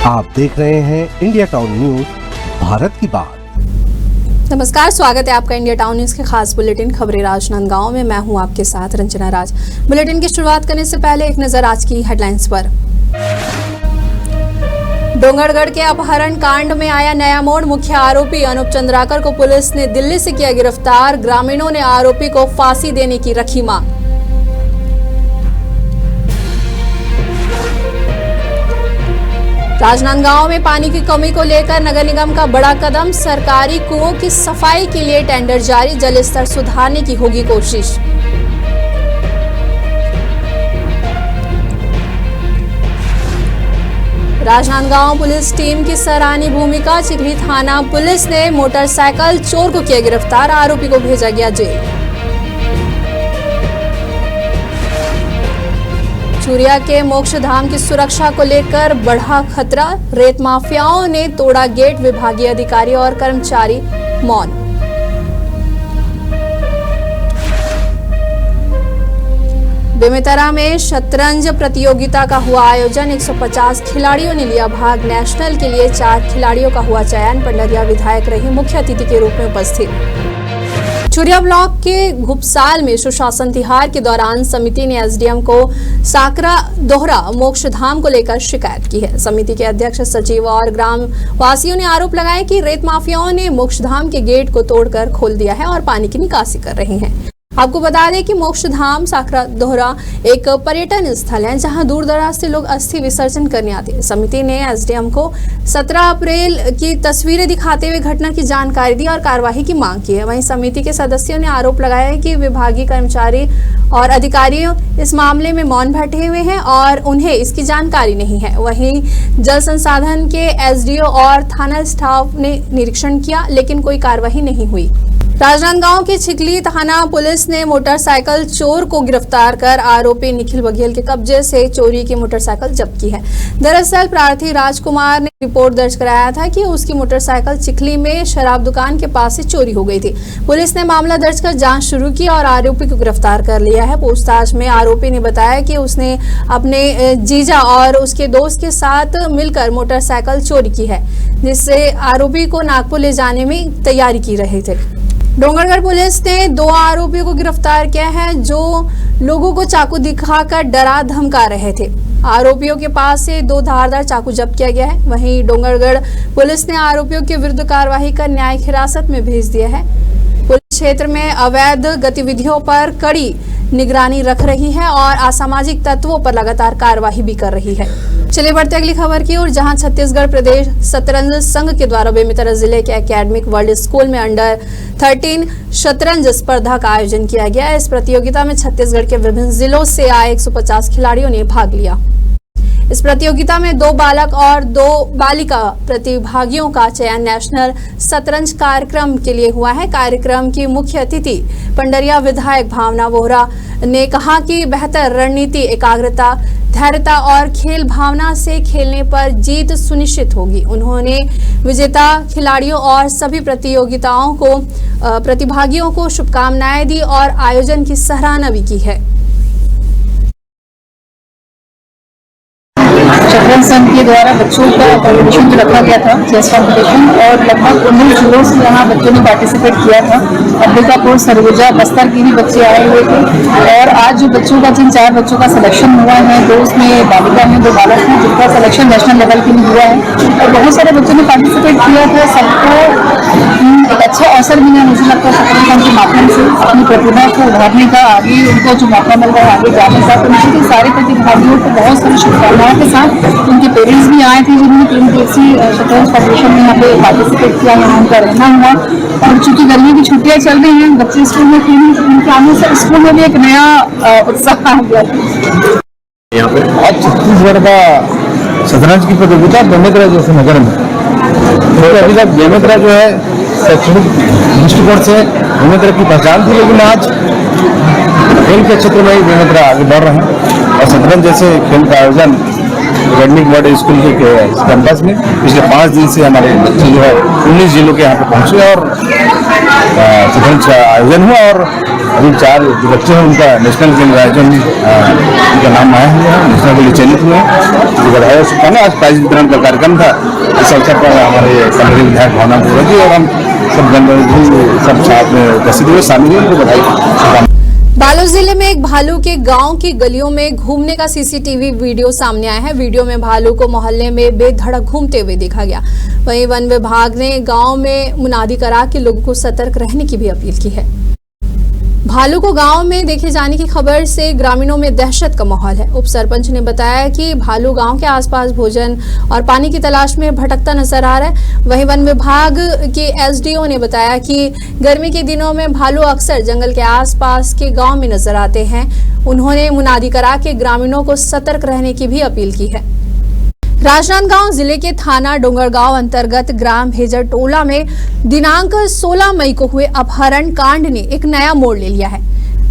आप देख रहे हैं इंडिया टाउन न्यूज, भारत की बात। नमस्कार, स्वागत है आपका इंडिया टाउन न्यूज के खास बुलेटिन खबरें राजनांदगांव में। मैं हूं आपके साथ रंजना राज। बुलेटिन की शुरुआत करने से पहले एक नजर आज की हेडलाइंस पर। डोंगरगढ़ के अपहरण कांड में आया नया मोड़। मुख्य आरोपी अनूप चंद्राकर को पुलिस ने दिल्ली से किया गिरफ्तार। ग्रामीणों ने आरोपी को फांसी देने की रखी मांग। राजनांदगांव में पानी की कमी को लेकर नगर निगम का बड़ा कदम। सरकारी कुओं की सफाई के लिए टेंडर जारी। जल स्तर सुधारने की होगी कोशिश। राजनांदगांव पुलिस टीम की सराहनीय भूमिका। चिखली थाना पुलिस ने मोटरसाइकिल चोर को किया गिरफ्तार। आरोपी को भेजा गया जेल। चूरिया के मोक्ष धाम की सुरक्षा को लेकर बढ़ा खतरा। रेत माफियाओं ने तोड़ा गेट। विभागीय अधिकारी और कर्मचारी मौन। बेमेतरा में शतरंज प्रतियोगिता का हुआ आयोजन। 150 खिलाड़ियों ने लिया भाग। नेशनल के लिए 4 खिलाड़ियों का हुआ चयन। पंडरिया विधायक रही मुख्य अतिथि के रूप में उपस्थित। चूरिया ब्लॉक के घुपसाल में सुशासन तिहार के दौरान समिति ने एसडीएम को साकरा दोहरा मोक्ष धाम को लेकर शिकायत की है। समिति के अध्यक्ष, सचिव और ग्राम वासियों ने आरोप लगाया कि रेत माफियाओं ने मोक्ष धाम के गेट को तोड़कर खोल दिया है और पानी की निकासी कर रहे हैं। आपको बता दें कि मोक्ष धाम साकरा दोहरा एक पर्यटन स्थल है जहां दूर दराज से लोग अस्थि विसर्जन करने आते हैं। समिति ने एसडीएम को 17 अप्रैल की तस्वीरें दिखाते हुए घटना की जानकारी दी और कार्यवाही की मांग की है। वहीं समिति के सदस्यों ने आरोप लगाया है कि विभागीय कर्मचारी और अधिकारी इस मामले में मौन बैठे हुए हैं और उन्हें इसकी जानकारी नहीं है। वहीं जल संसाधन के एसडीओ और थाना स्टाफ ने निरीक्षण किया लेकिन कोई कार्यवाही नहीं हुई। राजनांदगांव के चिखली थाना पुलिस ने मोटरसाइकिल चोर को गिरफ्तार कर आरोपी निखिल बघेल के कब्जे से चोरी की मोटरसाइकिल जब्त की है। दरअसल प्रार्थी राजकुमार ने रिपोर्ट दर्ज कराया था कि उसकी मोटरसाइकिल चिखली में शराब दुकान के पास से चोरी हो गई थी। पुलिस ने मामला दर्ज कर जांच शुरू की और आरोपी को गिरफ्तार कर लिया है। पूछताछ में आरोपी ने बताया कि उसने अपने जीजा और उसके दोस्त के साथ मिलकर मोटरसाइकिल चोरी की है, जिससे आरोपी को नागपुर ले जाने में तैयारी की रहे थे। डोंगरगढ़ पुलिस ने 2 आरोपियों को गिरफ्तार किया है जो लोगों को चाकू दिखाकर डरा धमका रहे थे। आरोपियों के पास से 2 धारदार चाकू जब्त किया गया है। वहीं डोंगरगढ़ पुलिस ने आरोपियों के विरुद्ध कार्रवाई कर न्यायिक हिरासत में भेज दिया है। पुलिस क्षेत्र में अवैध गतिविधियों पर कड़ी निगरानी रख रही है और असामाजिक तत्वों पर लगातार कार्रवाई भी कर रही है। चलिए बढ़ते अगली खबर की ओर, जहां छत्तीसगढ़ प्रदेश शतरंज संघ के द्वारा बेमेतरा जिले के एकेडमिक वर्ल्ड स्कूल में अंडर 13 शतरंज स्पर्धा का आयोजन किया गया। इस प्रतियोगिता में छत्तीसगढ़ के विभिन्न जिलों से आए 150 खिलाड़ियों ने भाग लिया। इस प्रतियोगिता में 2 बालक और 2 बालिका प्रतिभागियों का चयन नेशनल शतरंज कार्यक्रम के लिए हुआ है। कार्यक्रम की मुख्य अतिथि पंडरिया विधायक भावना वोहरा ने कहा कि बेहतर रणनीति, एकाग्रता, धैर्यता और खेल भावना से खेलने पर जीत सुनिश्चित होगी। उन्होंने विजेता खिलाड़ियों और सभी प्रतिभागियों को शुभकामनाएं दी और आयोजन की सराहना भी की है। शतरंज संघ के द्वारा बच्चों का कॉम्पिटिशन रखा गया था, चेस कॉम्पिटिशन, और लगभग 19 जिलों से यहाँ बच्चों ने पार्टिसिपेट किया था। अंबिकापुर, सरगुजा, बस्तर के भी बच्चे आए हुए थे। और आज जो बच्चों का जिन 4 बच्चों का सिलेक्शन हुआ है, 2 उसमें बालिका हैं, 2 बालक हैं, जिनका सिलेक्शन नेशनल लेवल के लिए हुआ है। और बहुत सारे बच्चों ने पार्टिसिपेट किया था। सबको एक अच्छा अवसर मिला, मुझे लगता है शतरंज संघ के माध्यम से अपनी प्रतिभा को उभारने का, आगे उनको जो मौका मिल रहा है आगे जाने का। तो मुझे सारे प्रतिभागियों को बहुत सारी शुभकामनाओं के साथ उनके पेरेंट्स भी आए थे जिन्होंने 3 दिवसीय शतरंज कॉम्पिटिशन में यहाँ पे पार्टिसिपेट किया, यहाँ उनका रहना हुआ। और चूंकि गर्मी की छुट्टियाँ चल रही हैं, बच्चे स्कूल में उनके आने से स्कूल में भी एक नया उत्साह आ गया। यहाँ पे आज छत्तीसगढ़ का शतरंज की प्रतियोगिता बेमेतरा जैसे नगर में, तो अभी तक बेमेतरा जो है शैक्षणिक दृष्टिकोण से बेमेतरा की पहचान थी, लेकिन आज खेल के क्षेत्र में ही बेमेतरा आगे बढ़ रहे हैं। और शतरंज जैसे खेल का आयोजन एकेडमिक वर्ल्ड स्कूल के कैंपस में पिछले 5 दिन से हमारे बच्चे जो है 19 जिलों के यहाँ पे पहुँचे और शतरंज का आयोजन हुआ। और अभी 4 जो बच्चे हैं उनका नेशनल के लिए आयोजन उनका नाम आया हुआ है, नेशनल के लिए चयनित हुए हैं। बधाई हो सकता है ना, आज प्राइज वितरण का कार्यक्रम था। इस अवसर पर हमारे कन्नौली विधायक भावना पूरा जी और हम सब जनप्रतिनिधि सब साथ में उपस्थित हुए, शामिल हुए, उनको बधाई। बालोद जिले में एक भालू के गांव की गलियों में घूमने का सीसीटीवी वीडियो सामने आया है। वीडियो में भालू को मोहल्ले में बेधड़क घूमते हुए देखा गया। वहीं वन विभाग ने गांव में मुनादी करा के लोगों को सतर्क रहने की भी अपील की है। भालू को गांव में देखे जाने की खबर से ग्रामीणों में दहशत का माहौल है। उप सरपंच ने बताया कि भालू गांव के आसपास भोजन और पानी की तलाश में भटकता नजर आ रहा है। वहीं वन विभाग के एसडीओ ने बताया कि गर्मी के दिनों में भालू अक्सर जंगल के आसपास के गांव में नजर आते हैं। उन्होंने मुनादी करा के ग्रामीणों को सतर्क रहने की भी अपील की है। राजनांदगांव जिले के थाना डोंगरगांव अंतर्गत ग्राम भेजर टोला में दिनांक 16 मई को हुए अपहरण कांड ने एक नया मोड़ ले लिया है।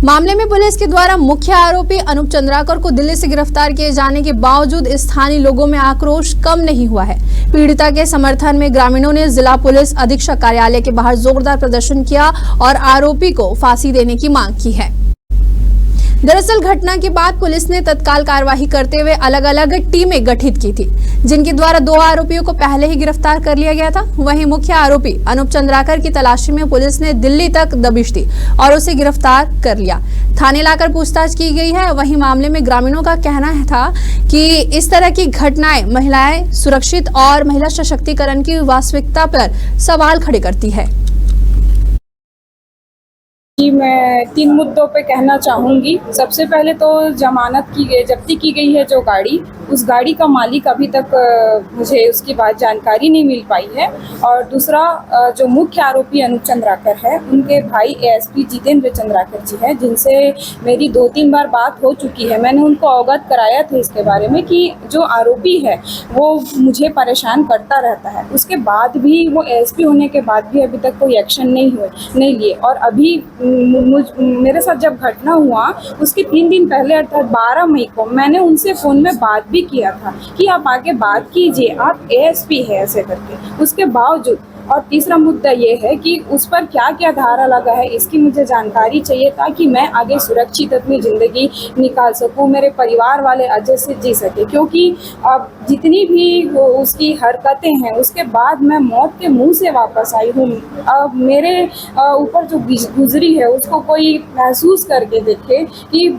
मामले में पुलिस के द्वारा मुख्य आरोपी अनूप चंद्राकर को दिल्ली से गिरफ्तार किए जाने के बावजूद स्थानीय लोगों में आक्रोश कम नहीं हुआ है। पीड़िता के समर्थन में ग्रामीणों ने जिला पुलिस अधीक्षक कार्यालय के बाहर जोरदार प्रदर्शन किया और आरोपी को फांसी देने की मांग की है। दरअसल घटना के बाद पुलिस ने तत्काल कार्रवाई करते हुए अलग अलग टीमें गठित की थी, जिनके द्वारा 2 आरोपियों को पहले ही गिरफ्तार कर लिया गया था। वहीं मुख्य आरोपी अनूप चंद्राकर की तलाशी में पुलिस ने दिल्ली तक दबिश दी और उसे गिरफ्तार कर लिया। थाने लाकर पूछताछ की गई है। वहीं मामले में ग्रामीणों का कहना था कि इस तरह की घटनाएं महिलाएं सुरक्षित और महिला सशक्तिकरण की वास्तविकता पर सवाल खड़े करती है। कि मैं 3 मुद्दों पे कहना चाहूँगी। सबसे पहले तो जब्ती की गई है जो गाड़ी, उस गाड़ी का मालिक अभी तक मुझे उसकी बात जानकारी नहीं मिल पाई है। और दूसरा, जो मुख्य आरोपी अनूप चंद्राकर है, उनके भाई एएसपी जितेंद्र चंद्राकर जी हैं, जिनसे मेरी 2-3 बार बात हो चुकी है। मैंने उनको अवगत कराया था इसके बारे में कि जो आरोपी है वो मुझे परेशान करता रहता है। उसके बाद भी वो एएसपी होने के बाद भी अभी तक कोई एक्शन नहीं लिए। और अभी मेरे साथ जब घटना हुआ उसके 3 दिन पहले अर्थात 12 मई को मैंने उनसे फ़ोन में बात भी किया था कि आप आगे बात कीजिए, आप एएसपी है ऐसे करके। उसके बावजूद, और तीसरा मुद्दा ये है कि उस पर क्या क्या धारा लगा है इसकी मुझे जानकारी चाहिए ताकि मैं आगे सुरक्षित अपनी ज़िंदगी निकाल सकूं, मेरे परिवार वाले अच्छे से जी सके। क्योंकि अब जितनी भी उसकी हरकतें हैं उसके बाद मैं मौत के मुंह से वापस आई हूँ। अब मेरे ऊपर जो गुजरी है उसको कोई महसूस करके देखे कि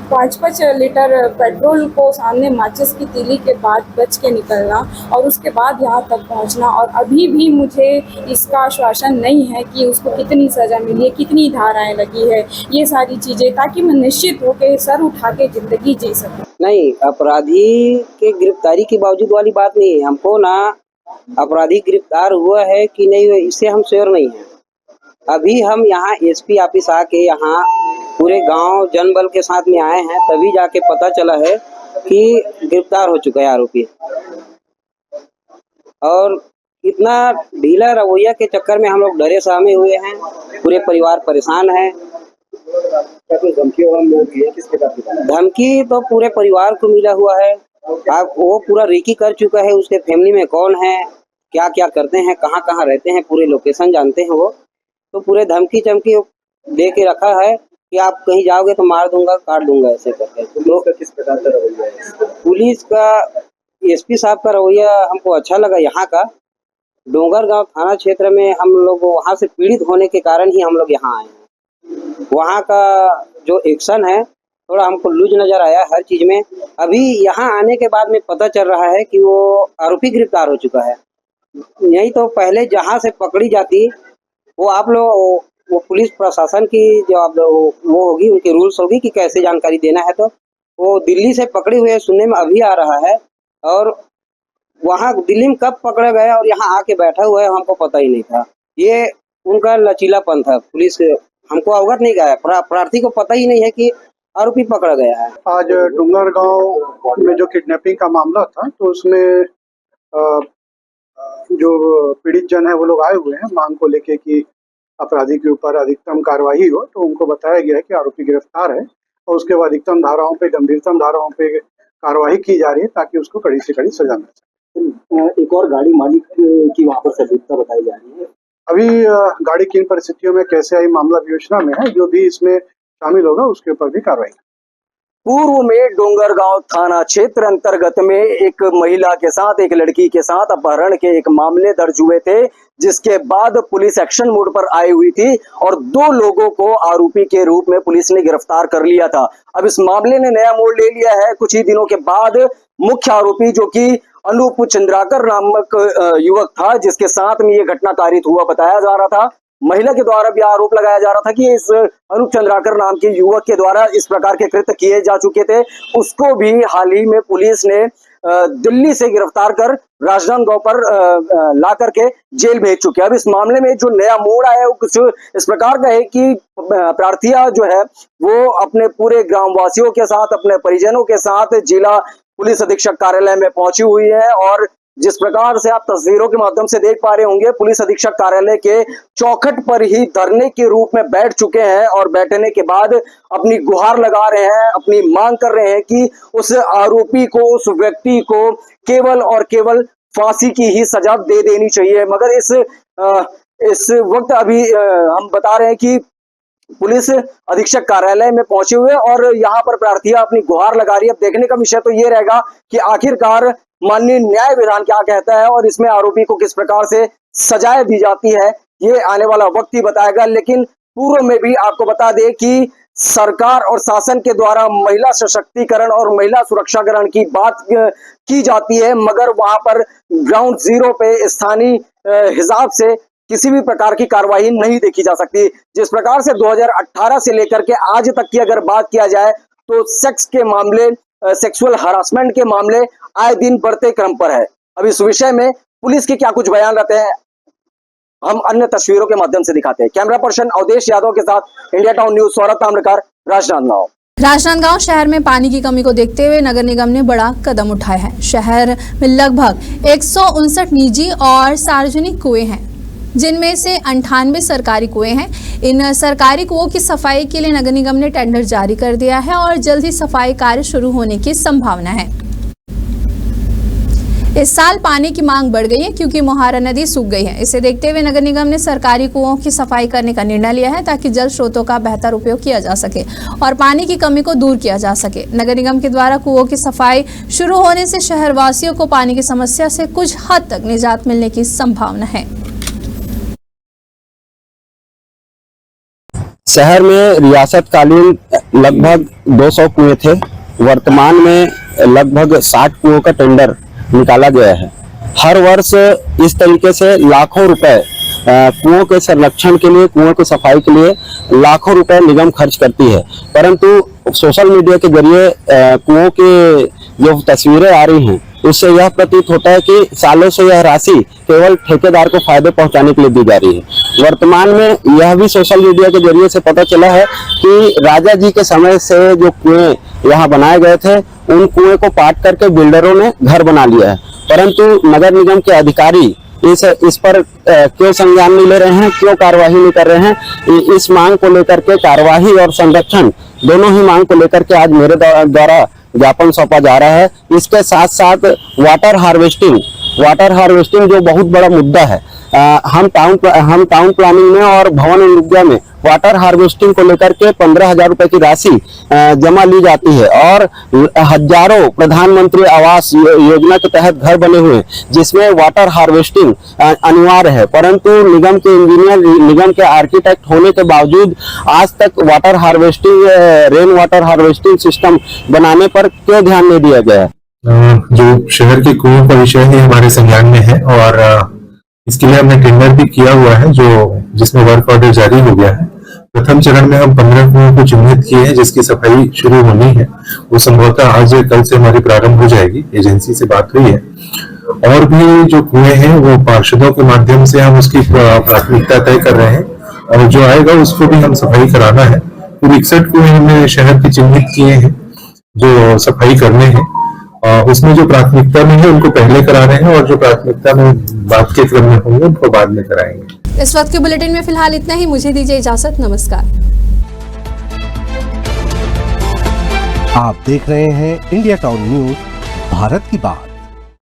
5-5 लीटर पेट्रोल को सामने माचिस की तीली के बाद बच के निकलना और उसके बाद यहाँ तक पहुँचना, और अभी भी मुझे इसका आश्वासन नहीं है कि उसको कितनी सज़ा मिली है, कितनी धाराएं लगी है, ये सारी चीज़ें, ताकि मैं निश्चित होकर सर उठा के ज़िंदगी जी सकूँ। नहीं, अपराधी के गिरफ्तारी के बावजूद वाली बात नहीं है। हमको ना अपराधी गिरफ्तार हुआ है कि नहीं हुआ इससे हम श्योर नहीं है। अभी हम यहाँ एसपी ऑफिस आके यहाँ पूरे गांव जनबल के साथ में आए हैं, तभी जाके पता चला है कि गिरफ्तार हो चुका है आरोपी। और इतना ढीला रवैया के चक्कर में हम लोग डरे सहमे हुए हैं, पूरे परिवार परेशान है। धमकी तो पूरे परिवार को मिला हुआ है। आप वो पूरा रेकी कर चुका है, उसके फैमिली में कौन है, क्या क्या करते हैं, कहाँ कहाँ रहते हैं, पूरे लोकेशन जानते हैं वो। तो पूरे धमकी चमकी दे के रखा है कि आप कहीं जाओगे तो मार दूंगा, काट दूंगा, ऐसे करके। तो किस प्रकार का रवैया है पुलिस का? एसपी साहब का रवैया हमको अच्छा लगा। यहाँ का डोंगरगांव थाना क्षेत्र में हम लोग वहाँ से पीड़ित होने के कारण ही हम लोग यहाँ आए हैं। वहाँ का जो एक्शन है थोड़ा हमको लूज नजर आया हर चीज में। अभी यहाँ आने के बाद में पता चल रहा है कि वो आरोपी गिरफ्तार हो चुका है। नहीं तो पहले जहाँ से पकड़ी जाती वो आप लोग, वो पुलिस प्रशासन की जवाब वो होगी, उनके रूल्स होगी कि कैसे जानकारी देना है। तो वो दिल्ली से पकड़े हुए सुनने में अभी आ रहा है, और वहाँ दिल्ली में कब पकड़ा गया और यहाँ आके बैठा हुआ है हमको पता ही नहीं था। ये उनका लचीलापन था। पुलिस हमको अवगत नहीं गया, प्रार्थी को पता ही नहीं है कि आरोपी पकड़ा गया है। आज डोंगरगांव में जो किडनैपिंग का मामला था, तो उसमें जो पीड़ित जन है वो लोग आए हुए हैं मांग को लेके कि अपराधी के ऊपर अधिकतम कार्रवाई हो। तो उनको बताया गया है कि आरोपी गिरफ्तार है और उसके बाद अधिकतम धाराओं पे, गंभीरतम धाराओं पे कार्रवाई की जा रही है ताकि उसको कड़ी से कड़ी सजा मिल सके। एक और गाड़ी मालिक की वहाँ पर संलिप्तता बताई जा रही है। अभी गाड़ी किन परिस्थितियों में कैसे आई मामला विवेचना में है, जो भी इसमें शामिल होगा उसके ऊपर भी कार्रवाई। पूर्व में डोंगरगांव थाना क्षेत्र अंतर्गत में एक महिला के साथ, एक लड़की के साथ अपहरण के एक मामले दर्ज हुए थे, जिसके बाद पुलिस एक्शन मोड पर आई हुई थी और 2 लोगों को आरोपी के रूप में पुलिस ने गिरफ्तार कर लिया था। अब इस मामले ने नया मोड़ ले लिया है। कुछ ही दिनों के बाद मुख्य आरोपी, जो कि अनूप चंद्राकर नामक युवक था, जिसके साथ में ये घटना कारित हुआ बताया जा रहा था, महिला के द्वारा भी आरोप लगाया जा रहा था कि इस अनूप चंद्राकर नाम के युवक के द्वारा इस प्रकार के कृत्य किए जा चुके थे। उसको भी हाल ही में पुलिस ने दिल्ली से गिरफ्तार कर राजनांदगांव पर ला करके जेल भेज चुके हैं। अब इस मामले में जो नया मोड़ आया है वो कुछ इस प्रकार का है कि प्रार्थिया जो है वो अपने पूरे ग्रामवासियों के साथ, अपने परिजनों के साथ जिला पुलिस अधीक्षक कार्यालय में पहुंची हुई है और जिस प्रकार से आप तस्वीरों के माध्यम से देख पा रहे होंगे, पुलिस अधीक्षक कार्यालय के चौखट पर ही धरने के रूप में बैठ चुके हैं और बैठने के बाद अपनी गुहार लगा रहे हैं, अपनी मांग कर रहे हैं कि उस आरोपी को, उस व्यक्ति को केवल और केवल फांसी की ही सजा दे देनी चाहिए। मगर इस वक्त अभी हम बता रहे हैं कि पुलिस अधीक्षक कार्यालय में पहुंचे हुए और यहाँ पर प्रार्थिया अपनी गुहार लगा रही है। अब देखने का विषय तो ये रहेगा कि आखिरकार माननीय न्याय विधान क्या कहता है और इसमें आरोपी को किस प्रकार से सजाएं दी जाती है, ये आने वाला वक्त ही बताएगा। लेकिन पूर्व में भी आपको बता दें कि सरकार और शासन के द्वारा महिला सशक्तिकरण और महिला सुरक्षाकरण की बात की जाती है, मगर वहां पर ग्राउंड जीरो पे स्थानीय हिसाब से किसी भी प्रकार की कार्रवाई नहीं देखी जा सकती। जिस प्रकार से 2018 से लेकर के आज तक की अगर बात किया जाए तो सेक्स के मामले, सेक्सुअल हरासमेंट के मामले आए दिन बढ़ते क्रम पर है। अब इस विषय में पुलिस के क्या कुछ बयान रहते हैं, हम अन्य तस्वीरों के माध्यम से दिखाते हैं। कैमरा पर्सन अवधेश यादव के साथ India town news, Saurabh Tamrakar, Rajnandgaon. Rajnandgaon शहर में पानी की कमी को देखते हुए नगर निगम ने बड़ा कदम उठाया है। शहर में लगभग 159 निजी और सार्वजनिक कुएं हैं, जिनमें से 98 सरकारी कुएं हैं। इन सरकारी कुओं की सफाई के लिए नगर निगम ने टेंडर जारी कर दिया है और जल्द ही सफाई कार्य शुरू होने की संभावना है। इस साल पानी की मांग बढ़ गई है क्योंकि मोहारा नदी सूख गई है। इसे देखते हुए नगर निगम ने सरकारी कुओं की सफाई करने का निर्णय लिया है ताकि जल स्रोतों का बेहतर उपयोग किया जा सके और पानी की कमी को दूर किया जा सके। नगर निगम के द्वारा कुओं की सफाई शुरू होने से शहरवासियों को पानी की समस्या से कुछ हद तक निजात मिलने की संभावना है। शहर में रियासतकालीन लगभग 200 कुएं थे। वर्तमान में लगभग 60 कुओं का टेंडर निकाला गया है। हर वर्ष इस तरीके से लाखों रुपए कुओं के संरक्षण के लिए, कुओं की सफाई के लिए लाखों रुपए निगम खर्च करती है, परंतु सोशल मीडिया के जरिए कुओं की जो तस्वीरें आ रही हैं उससे यह प्रतीत होता है कि सालों से यह राशि केवल ठेकेदार को फायदे पहुंचाने के लिए दी जा रही है। वर्तमान में यह भी सोशल मीडिया के जरिए से पता चला है कि राजा जी के समय से जो कुएं यहाँ बनाए गए थे उन कुएं को पाट करके बिल्डरों ने घर बना लिया है, परंतु नगर निगम के अधिकारी इस पर क्यों संज्ञान नहीं ले रहे हैं, क्यों कार्यवाही नहीं कर रहे हैं। इस मांग को लेकर के कार्यवाही और संरक्षण दोनों ही मांग को लेकर के आज मेरे द्वारा ज्ञापन सौंपा जा रहा है। इसके साथ साथ वाटर हार्वेस्टिंग जो बहुत बड़ा मुद्दा है, हम टाउन प्लानिंग में और भवन अनुज्ञा में वाटर हार्वेस्टिंग को लेकर के 15,000 रुपए की राशि जमा ली जाती है और हजारों प्रधानमंत्री आवास योजना के तहत घर बने हुए हैं जिसमें वाटर हार्वेस्टिंग अनिवार्य है, परंतु निगम के इंजीनियर, निगम के आर्किटेक्ट होने के बावजूद आज तक water harvesting, rain water harvesting system बनाने पर क्यों ध्यान नहीं दिया गया है। जो शहर के कुओं का विषय है हमारे संज्ञान में है और इसके लिए हमने टेंडर भी किया हुआ है जिसमें वर्क ऑर्डर जारी हो गया है। प्रथम चरण में हम 15 कुओं को चिन्हित किए हैं जिसकी सफाई शुरू होनी है। वो संभवतः आज या कल से हमारी प्रारंभ हो जाएगी, एजेंसी से बात हुई है। और भी जो कुएं हैं वो पार्षदों के माध्यम से हम उसकी प्राथमिकता तय कर रहे हैं और जो आएगा उसको भी हम सफाई कराना है। कुल 61 कुएं हमने शहर के चिन्हित किए हैं जो सफाई करने हैं, उसमें जो प्राथमिकता में है उनको पहले करा रहे हैं और जो प्राथमिकता में बात के क्रम में होंगे उनको बाद में कराएंगे। इस वक्त के बुलेटिन में फिलहाल इतना ही। मुझे दीजिए इजाजत, नमस्कार। आप देख रहे हैं इंडिया टाउन न्यूज, भारत की बात।